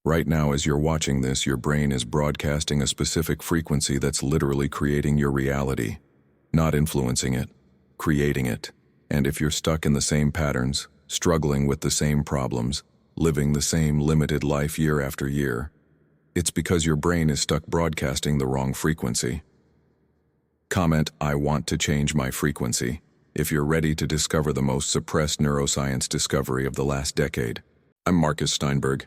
Right now, as you're watching this, your brain is broadcasting a specific frequency that's literally creating your reality. Not influencing it, creating it. And if you're stuck in the same patterns, struggling with the same problems, living the same limited life year after year, it's because your brain is stuck broadcasting the wrong frequency. Comment, "I want to change my frequency," if you're ready to discover the most suppressed neuroscience discovery of the last decade. I'm Marcus Steinberg.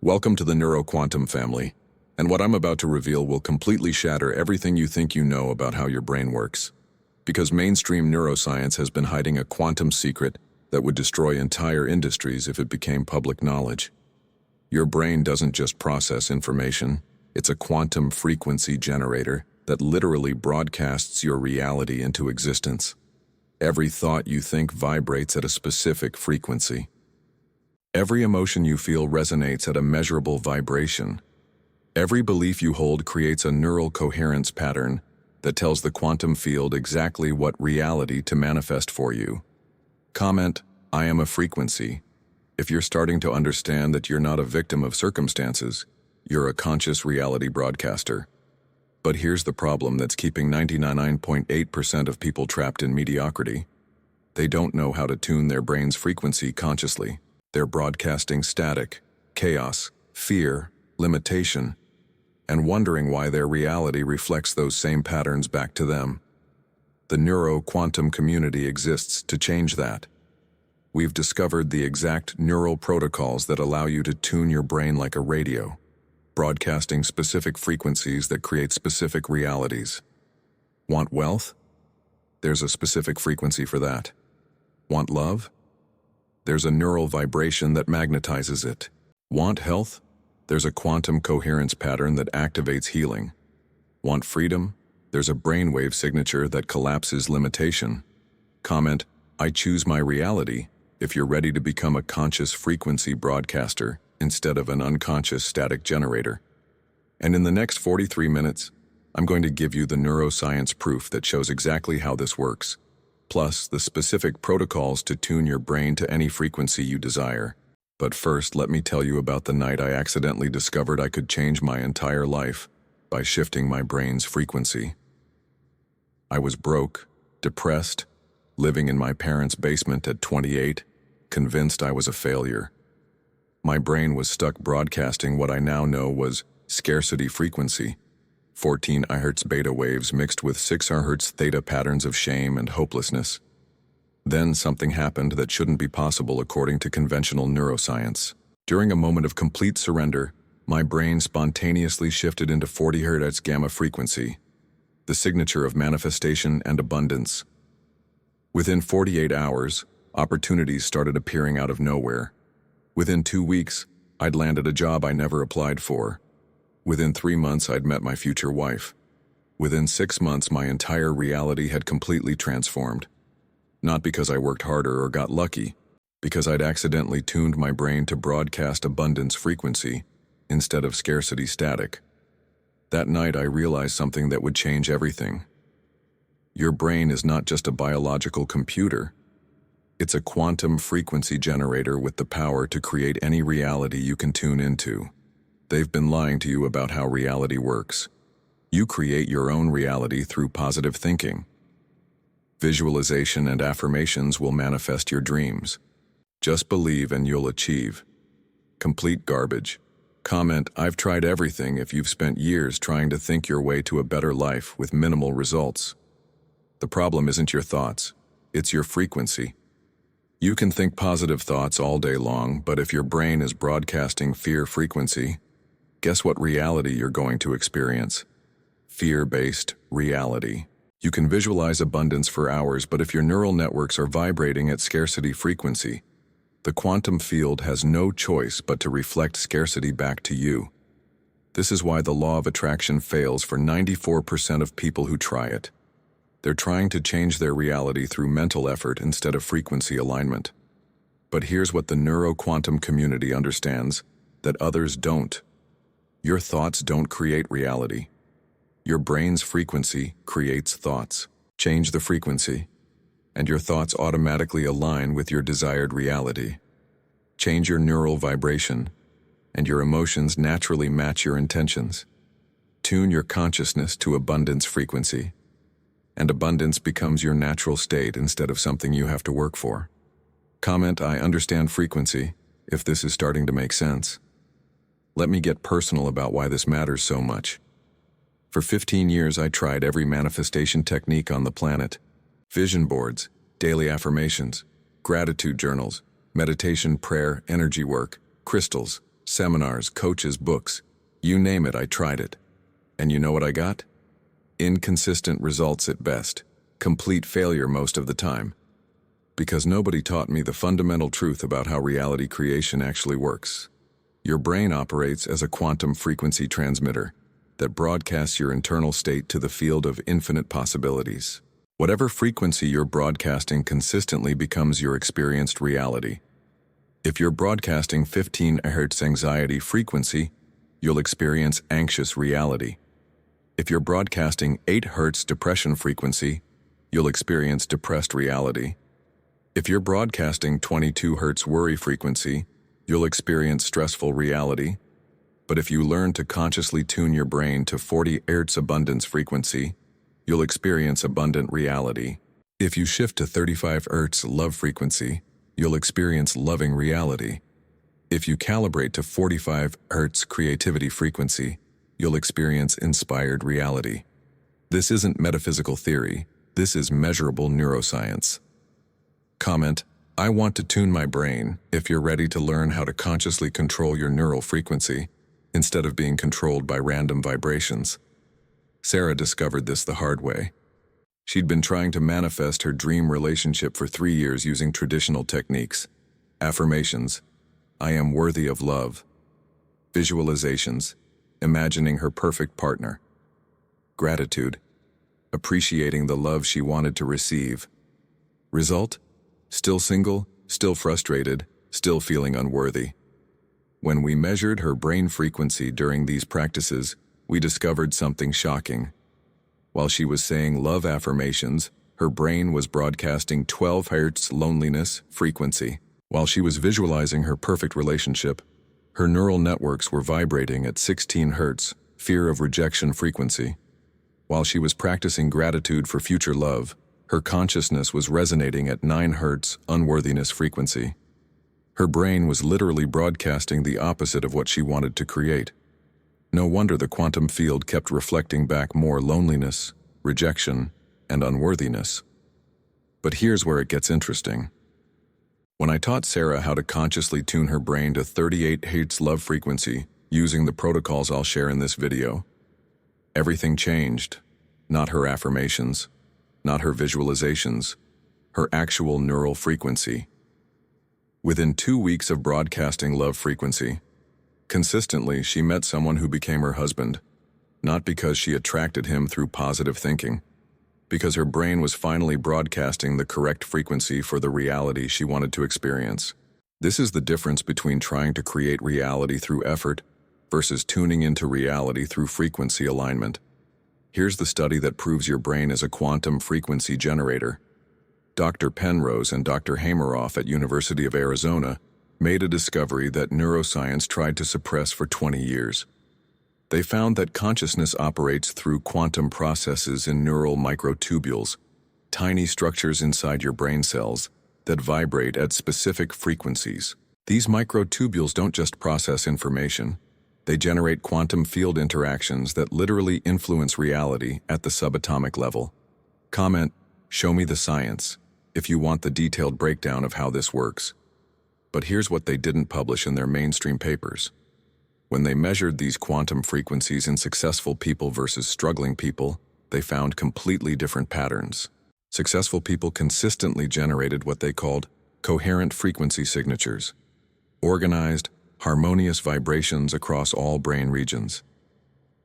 Welcome to the NeuroQuantum family, and what I'm about to reveal will completely shatter everything you think you know about how your brain works. Because mainstream neuroscience has been hiding a quantum secret that would destroy entire industries if it became public knowledge. Your brain doesn't just process information, it's a quantum frequency generator that literally broadcasts your reality into existence. Every thought you think vibrates at a specific frequency. Every emotion you feel resonates at a measurable vibration. Every belief you hold creates a neural coherence pattern that tells the quantum field exactly what reality to manifest for you. Comment, "I am a frequency." If you're starting to understand that you're not a victim of circumstances, you're a conscious reality broadcaster. But here's the problem that's keeping 99.8% of people trapped in mediocrity. They don't know how to tune their brain's frequency consciously. They're broadcasting static, chaos, fear, limitation, and wondering why their reality reflects those same patterns back to them. The NeuroQuantum community exists to change that. We've discovered the exact neural protocols that allow you to tune your brain like a radio, broadcasting specific frequencies that create specific realities. Want wealth? There's a specific frequency for that. Want love? There's a neural vibration that magnetizes it. Want health? There's a quantum coherence pattern that activates healing. Want freedom? There's a brainwave signature that collapses limitation. Comment, "I choose my reality," if you're ready to become a conscious frequency broadcaster instead of an unconscious static generator. And in the next 43 minutes, I'm going to give you the neuroscience proof that shows exactly how this works, plus the specific protocols to tune your brain to any frequency you desire. But first, let me tell you about the night I accidentally discovered I could change my entire life by shifting my brain's frequency. I was broke, depressed, living in my parents' basement at 28, convinced I was a failure. My brain was stuck broadcasting what I now know was scarcity frequency, 14 Hz beta waves mixed with 6 Hz theta patterns of shame and hopelessness. Then something happened that shouldn't be possible according to conventional neuroscience. During a moment of complete surrender, my brain spontaneously shifted into 40 Hz gamma frequency, the signature of manifestation and abundance. Within 48 hours, opportunities started appearing out of nowhere. Within 2 weeks, I'd landed a job I never applied for. Within 3 months, I'd met my future wife. Within 6 months, my entire reality had completely transformed. Not because I worked harder or got lucky, because I'd accidentally tuned my brain to broadcast abundance frequency instead of scarcity static. That night, I realized something that would change everything. Your brain is not just a biological computer. It's a quantum frequency generator with the power to create any reality you can tune into. They've been lying to you about how reality works. You create your own reality through positive thinking. Visualization and affirmations will manifest your dreams. Just believe and you'll achieve. Complete garbage. Comment, "I've tried everything" if you've spent years trying to think your way to a better life with minimal results. The problem isn't your thoughts, it's your frequency. You can think positive thoughts all day long, but if your brain is broadcasting fear frequency, guess what reality you're going to experience? Fear-based reality. You can visualize abundance for hours, but if your neural networks are vibrating at scarcity frequency, the quantum field has no choice but to reflect scarcity back to you. This is why the law of attraction fails for 94% of people who try it. They're trying to change their reality through mental effort instead of frequency alignment. But here's what the NeuroQuantum community understands that others don't. Your thoughts don't create reality. Your brain's frequency creates thoughts. Change the frequency, and your thoughts automatically align with your desired reality. Change your neural vibration, and your emotions naturally match your intentions. Tune your consciousness to abundance frequency, and abundance becomes your natural state instead of something you have to work for. Comment, I understand frequency, if this is starting to make sense. Let me get personal about why this matters so much. For 15 years, I tried every manifestation technique on the planet. Vision boards, daily affirmations, gratitude journals, meditation, prayer, energy work, crystals, seminars, coaches, books. You name it, I tried it. And you know what I got? Inconsistent results at best, complete failure most of the time. Because nobody taught me the fundamental truth about how reality creation actually works. Your brain operates as a quantum frequency transmitter that broadcasts your internal state to the field of infinite possibilities. Whatever frequency you're broadcasting consistently becomes your experienced reality. If you're broadcasting 15 Hz anxiety frequency, you'll experience anxious reality. If you're broadcasting 8 Hz depression frequency, you'll experience depressed reality. If you're broadcasting 22 Hz worry frequency, you'll experience stressful reality. But if you learn to consciously tune your brain to 40 Hz abundance frequency, you'll experience abundant reality. If you shift to 35 Hz love frequency, you'll experience loving reality. If you calibrate to 45 Hz creativity frequency, you'll experience inspired reality. This isn't metaphysical theory, this is measurable neuroscience. Comment, I want to tune my brain if you're ready to learn how to consciously control your neural frequency instead of being controlled by random vibrations. Sarah discovered this the hard way. She'd been trying to manifest her dream relationship for 3 years using traditional techniques. Affirmations, I am worthy of love. Visualizations, imagining her perfect partner. Gratitude, appreciating the love she wanted to receive. Result, still single, still frustrated, still feeling unworthy. When we measured her brain frequency during these practices, we discovered something shocking. While she was saying love affirmations, her brain was broadcasting 12 Hz loneliness frequency. While she was visualizing her perfect relationship, her neural networks were vibrating at 16 Hz fear of rejection frequency. While she was practicing gratitude for future love, her consciousness was resonating at 9 Hz unworthiness frequency. Her brain was literally broadcasting the opposite of what she wanted to create. No wonder the quantum field kept reflecting back more loneliness, rejection, and unworthiness. But here's where it gets interesting. When I taught Sarah how to consciously tune her brain to 38 Hz love frequency using the protocols I'll share in this video, everything changed. Not her affirmations, not her visualizations, her actual neural frequency. Within 2 weeks of broadcasting love frequency, consistently she met someone who became her husband, not because she attracted him through positive thinking, because her brain was finally broadcasting the correct frequency for the reality she wanted to experience. This is the difference between trying to create reality through effort versus tuning into reality through frequency alignment. Here's the study that proves your brain is a quantum frequency generator. Dr. Penrose and Dr. Hameroff at University of Arizona made a discovery that neuroscience tried to suppress for 20 years. They found that consciousness operates through quantum processes in neural microtubules, tiny structures inside your brain cells that vibrate at specific frequencies. These microtubules don't just process information, they generate quantum field interactions that literally influence reality at the subatomic level. Comment, show me the science, if you want the detailed breakdown of how this works. But here's what they didn't publish in their mainstream papers. When they measured these quantum frequencies in successful people versus struggling people, they found completely different patterns. Successful people consistently generated what they called coherent frequency signatures, organized, harmonious vibrations across all brain regions.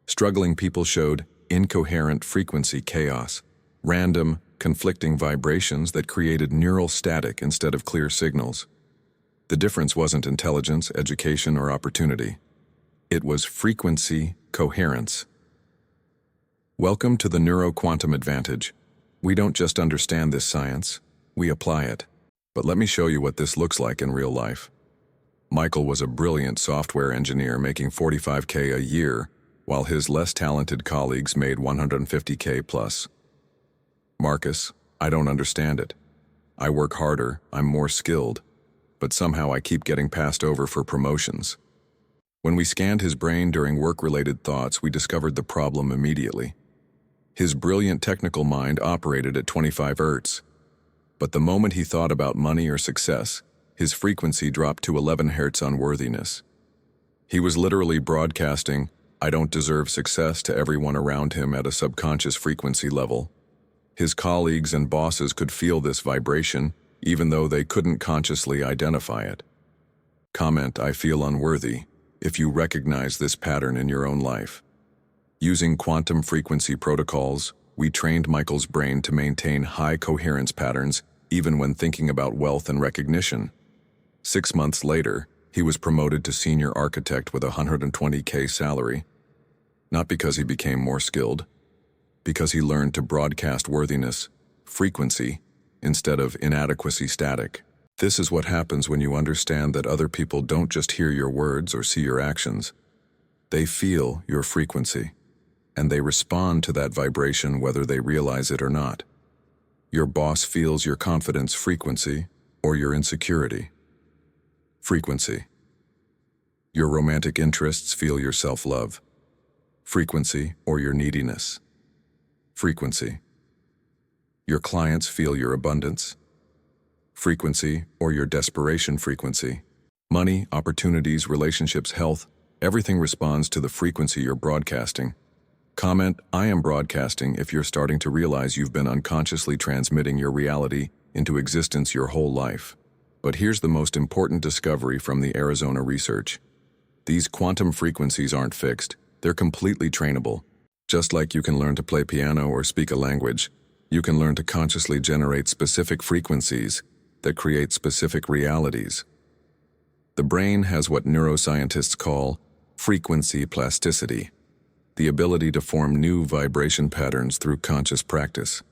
Struggling people showed incoherent frequency chaos, random, conflicting vibrations that created neural static instead of clear signals. The difference wasn't intelligence, education, or opportunity. It was frequency coherence. Welcome to the Neuro-Quantum Advantage. We don't just understand this science, we apply it. But let me show you what this looks like in real life. Michael was a brilliant software engineer making $45K a year, while his less talented colleagues made $150K plus. Marcus, I don't understand it. I work harder, I'm more skilled, but somehow I keep getting passed over for promotions. When we scanned his brain during work-related thoughts, we discovered the problem immediately. His brilliant technical mind operated at 25 Hz, but the moment he thought about money or success, his frequency dropped to 11 Hz unworthiness. He was literally broadcasting, "I don't deserve success" to everyone around him at a subconscious frequency level. His colleagues and bosses could feel this vibration, even though they couldn't consciously identify it. Comment, I feel unworthy, if you recognize this pattern in your own life. Using quantum frequency protocols, we trained Michael's brain to maintain high coherence patterns even when thinking about wealth and recognition. 6 months later, he was promoted to senior architect with a $120K salary. Not because he became more skilled, because he learned to broadcast worthiness, frequency, instead of inadequacy static. This is what happens when you understand that other people don't just hear your words or see your actions. They feel your frequency, and they respond to that vibration whether they realize it or not. Your boss feels your confidence frequency or your insecurity. Frequency. Your romantic interests feel your self-love. Frequency or your neediness. Frequency. Your clients feel your abundance. Frequency or your desperation frequency. Money, opportunities, relationships, health, everything responds to the frequency you're broadcasting. Comment, I am broadcasting if you're starting to realize you've been unconsciously transmitting your reality into existence your whole life. But here's the most important discovery from the Arizona research. These quantum frequencies aren't fixed, they're completely trainable. Just like you can learn to play piano or speak a language, you can learn to consciously generate specific frequencies that create specific realities. The brain has what neuroscientists call frequency plasticity, the ability to form new vibration patterns through conscious practice.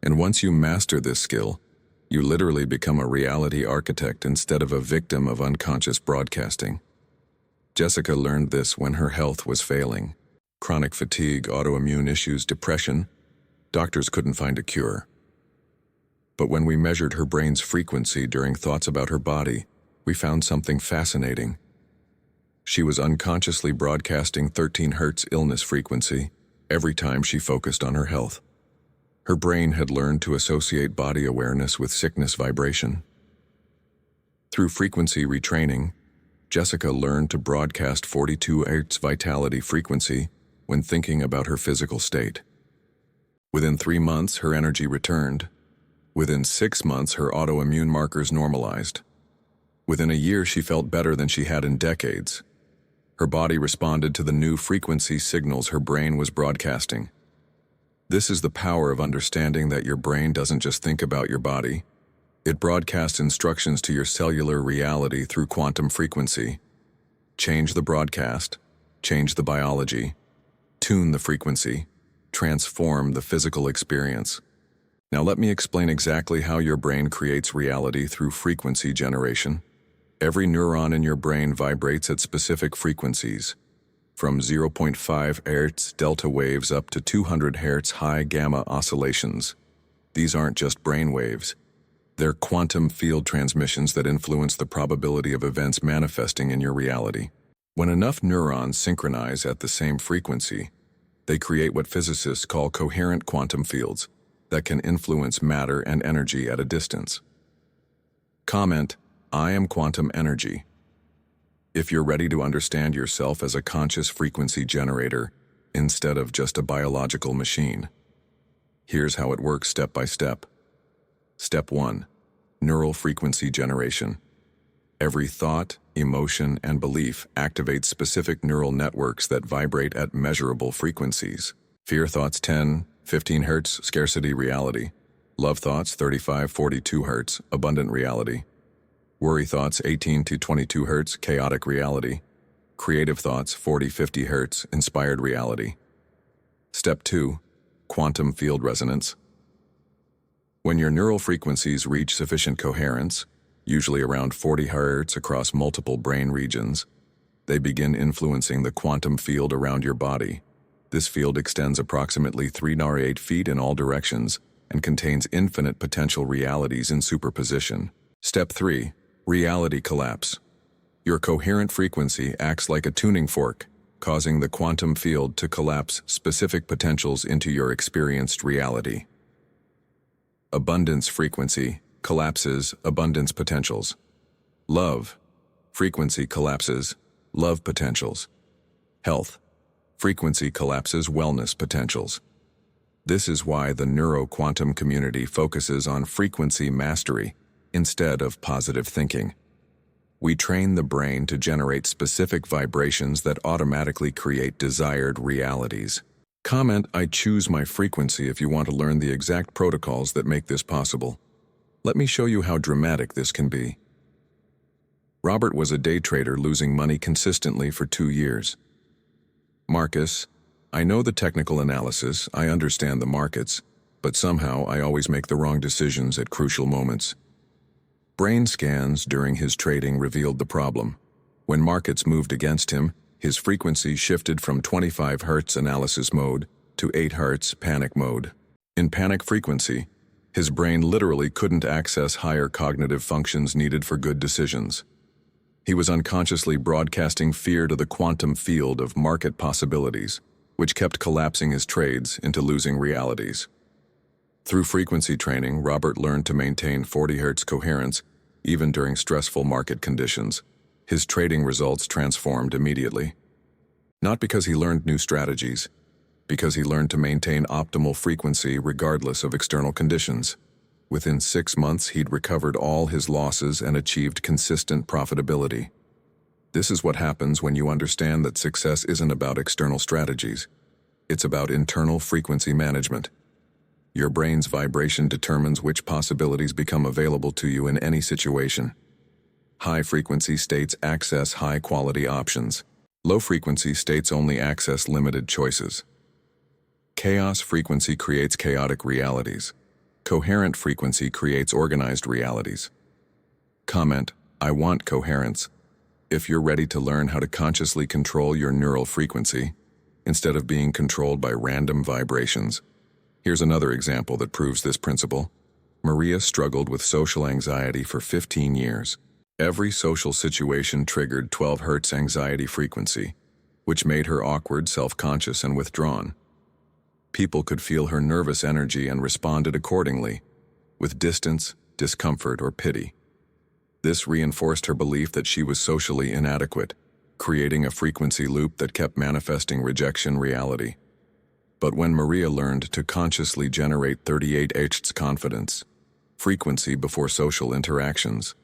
And once you master this skill, you literally become a reality architect instead of a victim of unconscious broadcasting. Jessica learned this when her health was failing. Chronic fatigue, autoimmune issues, depression. Doctors couldn't find a cure. But when we measured her brain's frequency during thoughts about her body, we found something fascinating. She was unconsciously broadcasting 13 Hz illness frequency every time she focused on her health. Her brain had learned to associate body awareness with sickness vibration. Through frequency retraining, Jessica learned to broadcast 42 Hz vitality frequency when thinking about her physical state. Within 3 months, her energy returned. Within 6 months, her autoimmune markers normalized. Within a year, she felt better than she had in decades. Her body responded to the new frequency signals her brain was broadcasting. This is the power of understanding that your brain doesn't just think about your body. It broadcasts instructions to your cellular reality through quantum frequency. Change the broadcast, change the biology, tune the frequency, transform the physical experience. Now let me explain exactly how your brain creates reality through frequency generation. Every neuron in your brain vibrates at specific frequencies, from 0.5 Hz delta waves up to 200 Hz high gamma oscillations. These aren't just brain waves. They're quantum field transmissions that influence the probability of events manifesting in your reality. When enough neurons synchronize at the same frequency, they create what physicists call coherent quantum fields that can influence matter and energy at a distance. Comment, I am quantum energy. If you're ready to understand yourself as a conscious frequency generator instead of just a biological machine, here's how it works step by step. Step 1. Neural frequency generation. Every thought, emotion, and belief activates specific neural networks that vibrate at measurable frequencies. Fear thoughts 10, 15 Hz, scarcity reality. Love thoughts 35-42 Hz, abundant reality. Worry thoughts 18 to 22 Hz, chaotic reality. Creative thoughts 40-50 Hz, inspired reality. Step 2. Quantum field resonance. When your neural frequencies reach sufficient coherence, usually around 40 Hz across multiple brain regions. They begin influencing the quantum field around your body. This field extends approximately 3.8 feet in all directions and contains infinite potential realities in superposition. Step 3. Reality collapse. Your coherent frequency acts like a tuning fork, causing the quantum field to collapse specific potentials into your experienced reality. Abundance frequency collapses abundance potentials. Love frequency collapses love potentials. Health frequency collapses wellness potentials. This is why the neuro-quantum community focuses on frequency mastery instead of positive thinking. We train the brain to generate specific vibrations that automatically create desired realities. Comment, "I choose my frequency" if you want to learn the exact protocols that make this possible. Let me show you how dramatic this can be. Robert was a day trader losing money consistently for 2 years. Marcus, "I know the technical analysis, I understand the markets, but somehow I always make the wrong decisions at crucial moments." Brain scans during his trading revealed the problem. When markets moved against him, his frequency shifted from 25 Hz analysis mode to 8 Hz panic mode. In panic frequency, his brain literally couldn't access higher cognitive functions needed for good decisions. He was unconsciously broadcasting fear to the quantum field of market possibilities, which kept collapsing his trades into losing realities. Through frequency training, Robert learned to maintain 40 Hz coherence even during stressful market conditions. His trading results transformed immediately. Not because he learned new strategies, because he learned to maintain optimal frequency regardless of external conditions. Within 6 months, he'd recovered all his losses and achieved consistent profitability. This is what happens when you understand that success isn't about external strategies. It's about internal frequency management. Your brain's vibration determines which possibilities become available to you in any situation. High-frequency states access high-quality options. Low-frequency states only access limited choices. Chaos frequency creates chaotic realities. Coherent frequency creates organized realities. Comment, "I want coherence." If you're ready to learn how to consciously control your neural frequency, instead of being controlled by random vibrations. Here's another example that proves this principle. Maria struggled with social anxiety for 15 years. Every social situation triggered 12 Hz anxiety frequency, which made her awkward, self-conscious, and withdrawn. People could feel her nervous energy and responded accordingly, with distance, discomfort, or pity. This reinforced her belief that she was socially inadequate, creating a frequency loop that kept manifesting rejection reality. But when Maria learned to consciously generate 38 Hz confidence, frequency before social interactions,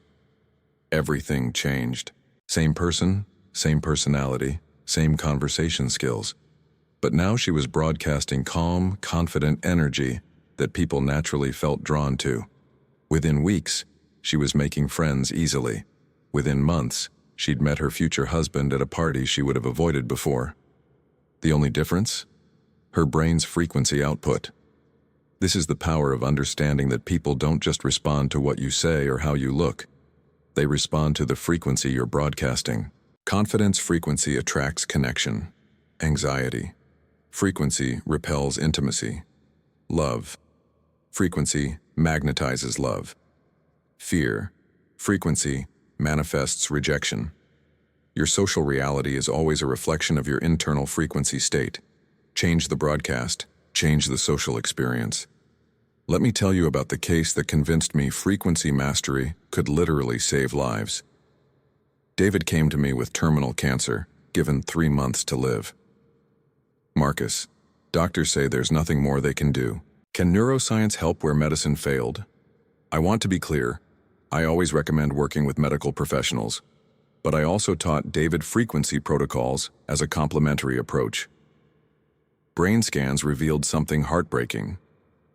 everything changed. Same person, same personality, same conversation skills. But now she was broadcasting calm, confident energy that people naturally felt drawn to. Within weeks, she was making friends easily. Within months, she'd met her future husband at a party she would have avoided before. The only difference? Her brain's frequency output. This is the power of understanding that people don't just respond to what you say or how you look. They respond to the frequency you're broadcasting. Confidence frequency attracts connection. Anxiety frequency repels intimacy. Love frequency magnetizes love. Fear frequency manifests rejection. Your social reality is always a reflection of your internal frequency state. Change the broadcast, change the social experience. Let me tell you about the case that convinced me frequency mastery could literally save lives. David came to me with terminal cancer, given 3 months to live. Marcus, doctors say there's nothing more they can do. Can neuroscience help where medicine failed? I want to be clear. I always recommend working with medical professionals, but I also taught David frequency protocols as a complementary approach. Brain scans revealed something heartbreaking.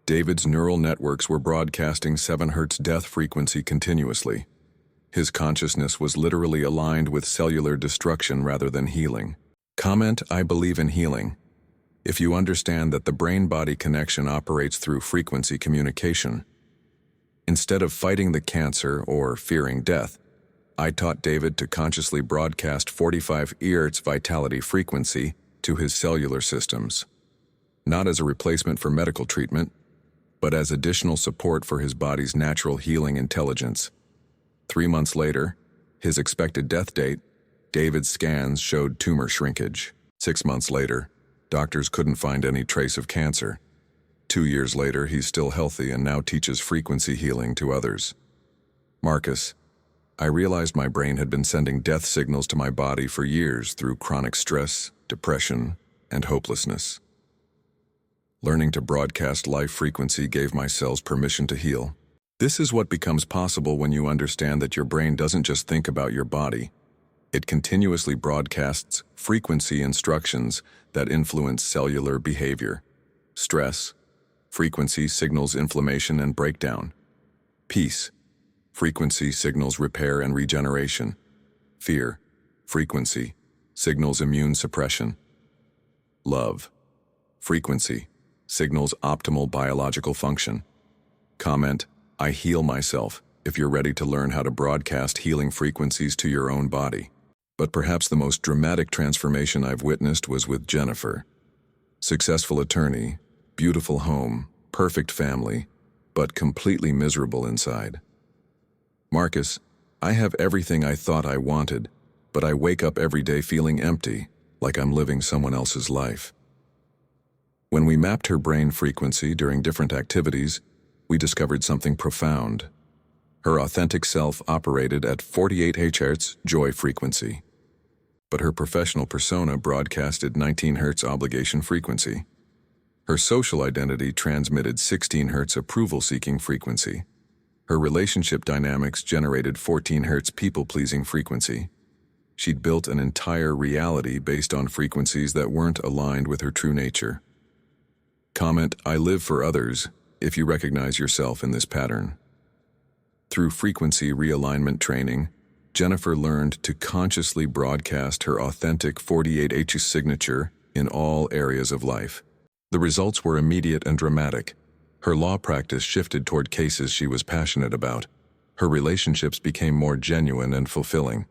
David's neural networks were broadcasting 7 Hz death frequency continuously. His consciousness was literally aligned with cellular destruction rather than healing. Comment, "I believe in healing." If you understand that the brain-body connection operates through frequency communication, Instead of fighting the cancer or fearing death, I taught David to consciously broadcast 45 Hz vitality frequency to his cellular systems, not as a replacement for medical treatment, but as additional support for his body's natural healing intelligence. 3 months later, his expected death date, David's scans showed tumor shrinkage. 6 months later, doctors couldn't find any trace of cancer. 2 years later, he's still healthy and now teaches frequency healing to others. Marcus, I realized my brain had been sending death signals to my body for years through chronic stress, depression, and hopelessness. Learning to broadcast life frequency gave my cells permission to heal. This is what becomes possible when you understand that your brain doesn't just think about your body. It continuously broadcasts frequency instructions that influence cellular behavior. Stress, frequency signals inflammation and breakdown. Peace, frequency signals repair and regeneration. Fear, frequency, signals immune suppression. Love, frequency, signals optimal biological function. Comment, I heal myself, if you're ready to learn how to broadcast healing frequencies to your own body. But perhaps the most dramatic transformation I've witnessed was with Jennifer. Successful attorney, beautiful home, perfect family, but completely miserable inside. Marcus, I have everything I thought I wanted, but I wake up every day feeling empty, like I'm living someone else's life. When we mapped her brain frequency during different activities, we discovered something profound. Her authentic self operated at 48 Hz joy frequency, but her professional persona broadcasted 19 Hz obligation frequency. Her social identity transmitted 16 Hz approval-seeking frequency. Her relationship dynamics generated 14 Hz people-pleasing frequency. She'd built an entire reality based on frequencies that weren't aligned with her true nature. Comment, I live for others, if you recognize yourself in this pattern. Through frequency realignment training, Jennifer learned to consciously broadcast her authentic 48H signature in all areas of life. The results were immediate and dramatic. Her law practice shifted toward cases she was passionate about. Her relationships became more genuine and fulfilling.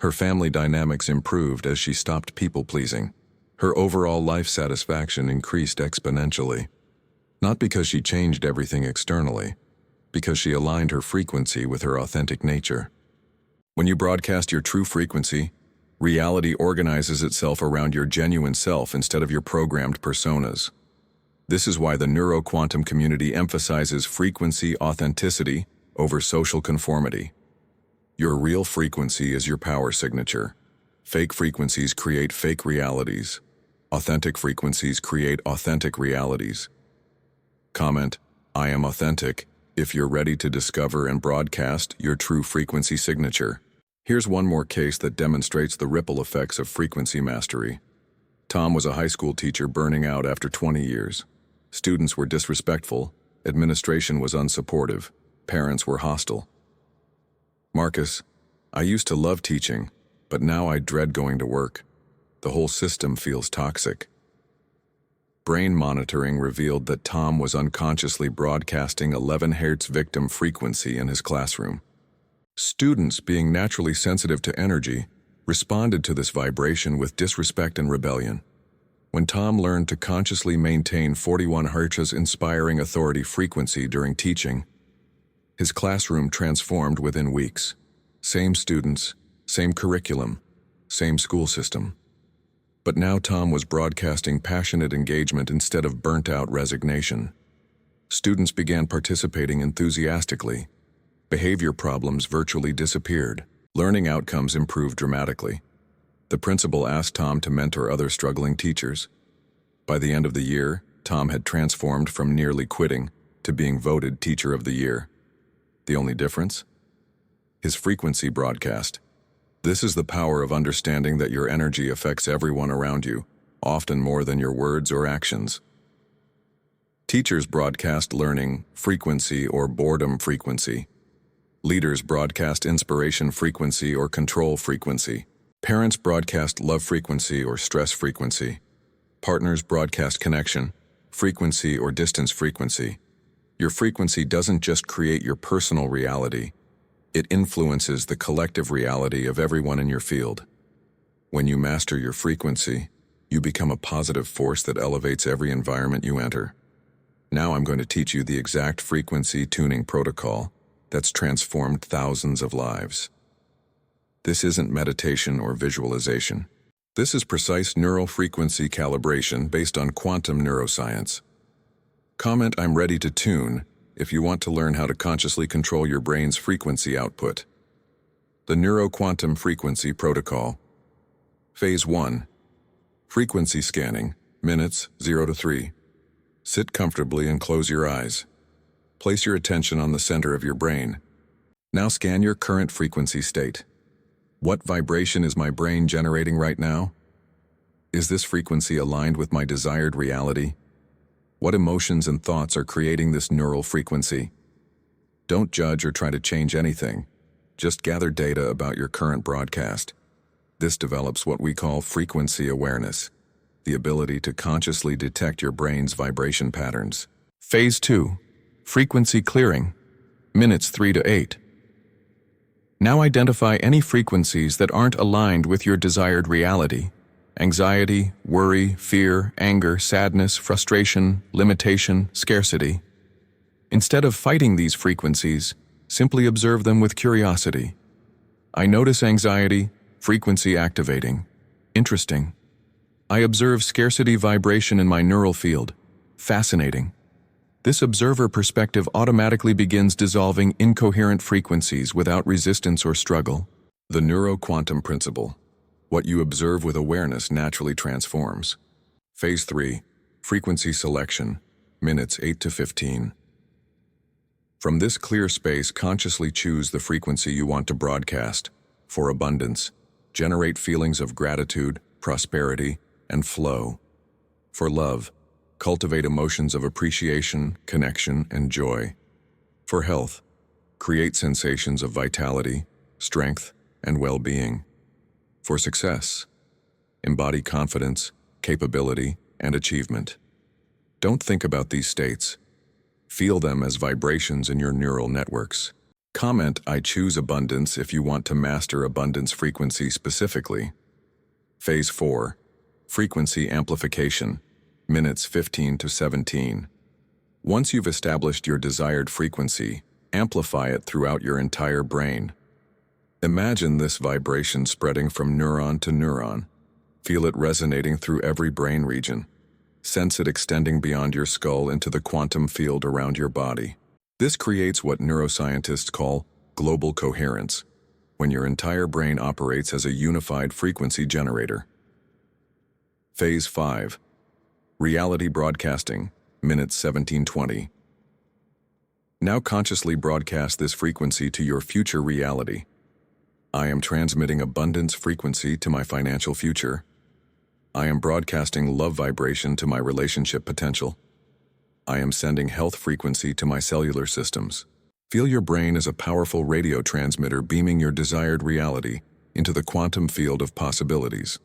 Her family dynamics improved as she stopped people-pleasing. Her overall life satisfaction increased exponentially. Not because she changed everything externally, because she aligned her frequency with her authentic nature. When you broadcast your true frequency, reality organizes itself around your genuine self instead of your programmed personas. This is why the neuroquantum community emphasizes frequency authenticity over social conformity. Your real frequency is your power signature. Fake frequencies create fake realities. Authentic frequencies create authentic realities. Comment, I am authentic, if you're ready to discover and broadcast your true frequency signature. Here's one more case that demonstrates the ripple effects of frequency mastery. Tom was a high school teacher burning out after 20 years. Students were disrespectful, administration was unsupportive, parents were hostile. Marcus, I used to love teaching, but now I dread going to work. The whole system feels toxic. Brain monitoring revealed that Tom was unconsciously broadcasting 11 Hz victim frequency in his classroom. Students, being naturally sensitive to energy, responded to this vibration with disrespect and rebellion. When Tom learned to consciously maintain 41 Hz's inspiring authority frequency during teaching, his classroom transformed within weeks. Same students, same curriculum, same school system. But now Tom was broadcasting passionate engagement instead of burnt-out resignation. Students began participating enthusiastically. Behavior problems virtually disappeared. Learning outcomes improved dramatically. The principal asked Tom to mentor other struggling teachers. By the end of the year, Tom had transformed from nearly quitting to being voted Teacher of the Year. The only difference? His frequency broadcast. This is the power of understanding that your energy affects everyone around you, often more than your words or actions. Teachers broadcast learning, frequency, or boredom frequency. Leaders broadcast inspiration frequency or control frequency. Parents broadcast love frequency or stress frequency. Partners broadcast connection, frequency or distance frequency. Your frequency doesn't just create your personal reality, it influences the collective reality of everyone in your field. When you master your frequency, you become a positive force that elevates every environment you enter. Now I'm going to teach you the exact frequency tuning protocol that's transformed thousands of lives. This isn't meditation or visualization. This is precise neural frequency calibration based on quantum neuroscience. Comment "I'm ready to tune" if you want to learn how to consciously control your brain's frequency output. The Neuroquantum Frequency Protocol. Phase 1. Frequency scanning, minutes 0 to 3. Sit comfortably and close your eyes. Place your attention on the center of your brain. Now scan your current frequency state. What vibration is my brain generating right now? Is this frequency aligned with my desired reality? What emotions and thoughts are creating this neural frequency? Don't judge or try to change anything. Just gather data about your current broadcast. This develops what we call frequency awareness, the ability to consciously detect your brain's vibration patterns. Phase 2. Frequency clearing, minutes 3 to 8. Now identify any frequencies that aren't aligned with your desired reality. Anxiety, worry, fear, anger, sadness, frustration, limitation, scarcity. Instead of fighting these frequencies, simply observe them with curiosity. I notice anxiety, frequency activating. Interesting. I observe scarcity vibration in my neural field. Fascinating. This observer perspective automatically begins dissolving incoherent frequencies without resistance or struggle. The neuroquantum principle. What you observe with awareness naturally transforms. Phase 3. Frequency selection, minutes 8 to 15. From this clear space, consciously choose the frequency you want to broadcast. For abundance, generate feelings of gratitude, prosperity, and flow. For love, cultivate emotions of appreciation, connection, and joy. For health, create sensations of vitality, strength, and well-being. For success, embody confidence, capability, and achievement. Don't think about these states. Feel them as vibrations in your neural networks. Comment "I choose abundance" if you want to master abundance frequency specifically. Phase 4. Frequency amplification, minutes 15 to 17. Once you've established your desired frequency, amplify it throughout your entire brain. Imagine this vibration spreading from neuron to neuron. Feel it resonating through every brain region. Sense it extending beyond your skull into the quantum field around your body. This creates what neuroscientists call global coherence, when your entire brain operates as a unified frequency generator. Phase 5. Reality broadcasting, minutes 17-20. Now consciously broadcast this frequency to your future reality. I am transmitting abundance frequency to my financial future. I am broadcasting love vibration to my relationship potential. I am sending health frequency to my cellular systems. Feel your brain as a powerful radio transmitter beaming your desired reality into the quantum field of possibilities.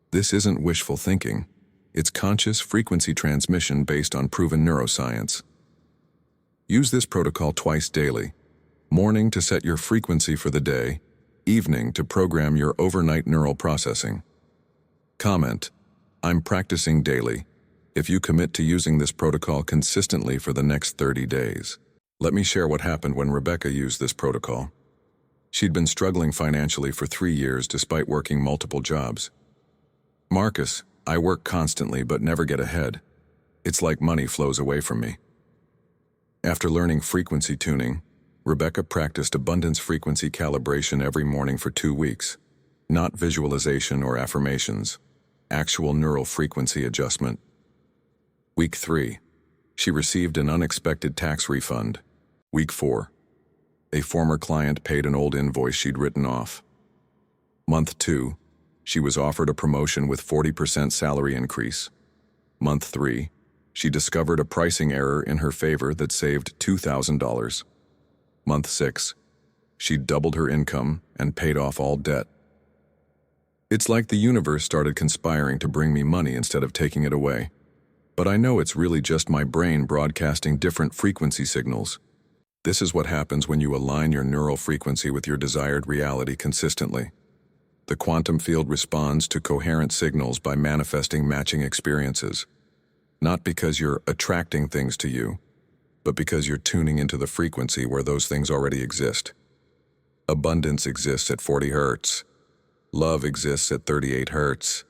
This isn't wishful thinking. It's conscious frequency transmission based on proven neuroscience. Use this protocol twice daily. Morning to set your frequency for the day, evening to program your overnight neural processing. Comment, I'm practicing daily, if you commit to using this protocol consistently for the next 30 days. Let me share what happened when Rebecca used this protocol. She'd been struggling financially for 3 years despite working multiple jobs. Marcus, I work constantly but never get ahead. It's like money flows away from me. After learning frequency tuning, Rebecca practiced abundance frequency calibration every morning for 2 weeks. Not visualization or affirmations, actual neural frequency adjustment. Week 3, she received an unexpected tax refund. Week 4, a former client paid an old invoice she'd written off. Month 2, she was offered a promotion with 40% salary increase. Month 3, she discovered a pricing error in her favor that saved $2,000. Month 6, she doubled her income and paid off all debt. It's like the universe started conspiring to bring me money instead of taking it away. But I know it's really just my brain broadcasting different frequency signals. This is what happens when you align your neural frequency with your desired reality consistently. The quantum field responds to coherent signals by manifesting matching experiences. Not because you're attracting things to you, but because you're tuning into the frequency where those things already exist. Abundance exists at 40 Hz. Love exists at 38 Hz.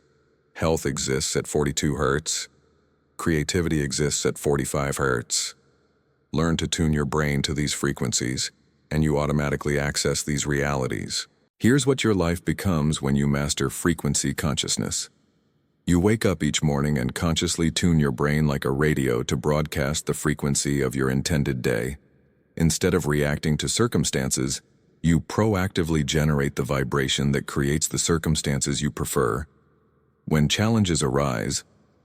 Health exists at 42 Hz. Creativity exists at 45 Hz. Learn to tune your brain to these frequencies, and you automatically access these realities. Here's what your life becomes when you master frequency consciousness. You wake up each morning and consciously tune your brain like a radio to broadcast the frequency of your intended day. Instead of reacting to circumstances, you proactively generate the vibration that creates the circumstances you prefer. When challenges arise,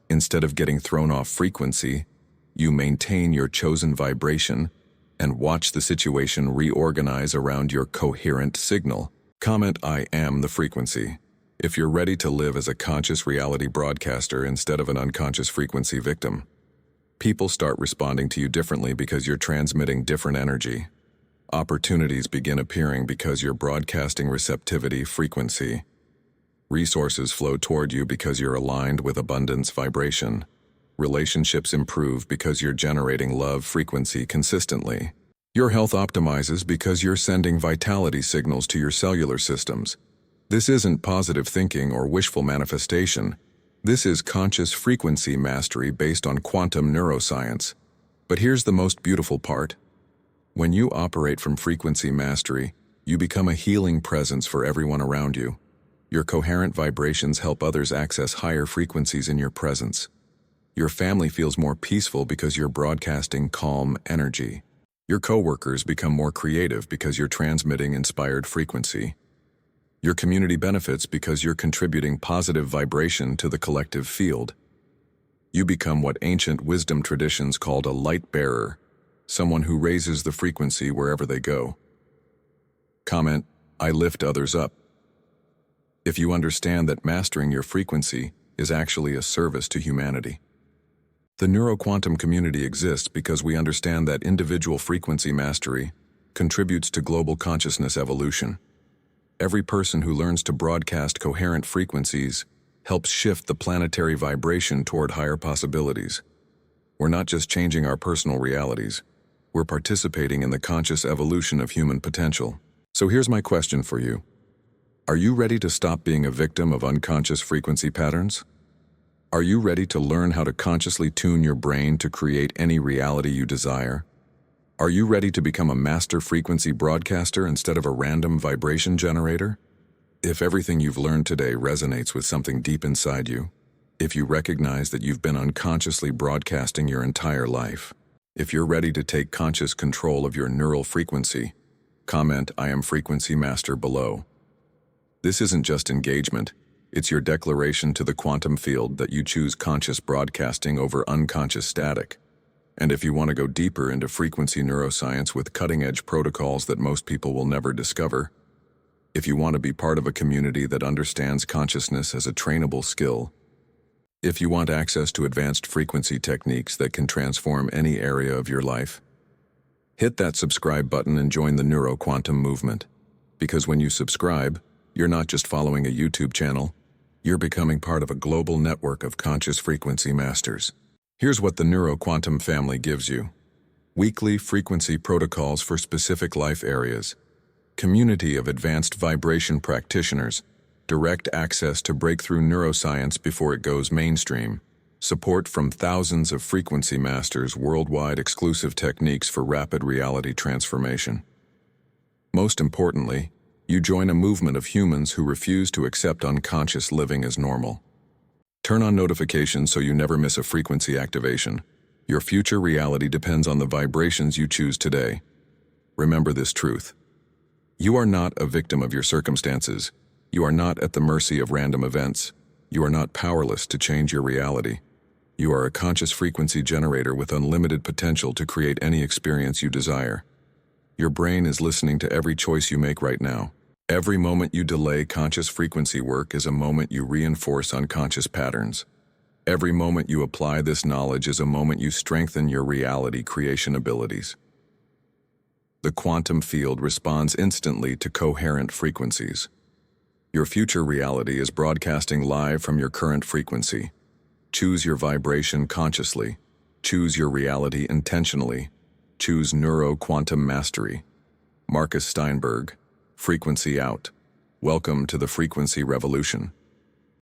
instead of getting thrown off frequency, you maintain your chosen vibration and watch the situation reorganize around your coherent signal. Comment I am the frequency. If you're ready to live as a conscious reality broadcaster instead of an unconscious frequency victim, people start responding to you differently because you're transmitting different energy. Opportunities begin appearing because you're broadcasting receptivity frequency. Resources flow toward you because you're aligned with abundance vibration. Relationships improve because you're generating love frequency consistently. Your health optimizes because you're sending vitality signals to your cellular systems. This isn't positive thinking or wishful manifestation. This is conscious frequency mastery based on quantum neuroscience. But here's the most beautiful part. When you operate from frequency mastery, you become a healing presence for everyone around you. Your coherent vibrations help others access higher frequencies in your presence. Your family feels more peaceful because you're broadcasting calm energy. Your coworkers become more creative because you're transmitting inspired frequency. Your community benefits because you're contributing positive vibration to the collective field. You become what ancient wisdom traditions called a light bearer, someone who raises the frequency wherever they go. Comment, I lift others up. If you understand that mastering your frequency is actually a service to humanity. The neuroquantum community exists because we understand that individual frequency mastery contributes to global consciousness evolution. Every person who learns to broadcast coherent frequencies helps shift the planetary vibration toward higher possibilities. We're not just changing our personal realities, we're participating in the conscious evolution of human potential. So here's my question for you. Are you ready to stop being a victim of unconscious frequency patterns? Are you ready to learn how to consciously tune your brain to create any reality you desire? Are you ready to become a master frequency broadcaster instead of a random vibration generator? If everything you've learned today resonates with something deep inside you, if you recognize that you've been unconsciously broadcasting your entire life, if you're ready to take conscious control of your neural frequency, comment I am frequency master below. This isn't just engagement, it's your declaration to the quantum field that you choose conscious broadcasting over unconscious static. And if you want to go deeper into frequency neuroscience with cutting-edge protocols that most people will never discover, if you want to be part of a community that understands consciousness as a trainable skill, if you want access to advanced frequency techniques that can transform any area of your life, hit that subscribe button and join the neuroquantum movement. Because when you subscribe, you're not just following a YouTube channel, you're becoming part of a global network of conscious frequency masters. Here's what the neuroquantum family gives you. Weekly frequency protocols for specific life areas. Community of advanced vibration practitioners. Direct access to breakthrough neuroscience before it goes mainstream. Support from thousands of frequency masters worldwide. Exclusive techniques for rapid reality transformation. Most importantly, you join a movement of humans who refuse to accept unconscious living as normal. Turn on notifications so you never miss a frequency activation. Your future reality depends on the vibrations you choose today. Remember this truth. You are not a victim of your circumstances. You are not at the mercy of random events. You are not powerless to change your reality. You are a conscious frequency generator with unlimited potential to create any experience you desire. Your brain is listening to every choice you make right now. Every moment you delay conscious frequency work is a moment you reinforce unconscious patterns. Every moment you apply this knowledge is a moment you strengthen your reality creation abilities. The quantum field responds instantly to coherent frequencies. Your future reality is broadcasting live from your current frequency. Choose your vibration consciously. Choose your reality intentionally. Choose neuro-quantum mastery. Marcus Steinberg, Frequency Out. Welcome to the Frequency Revolution.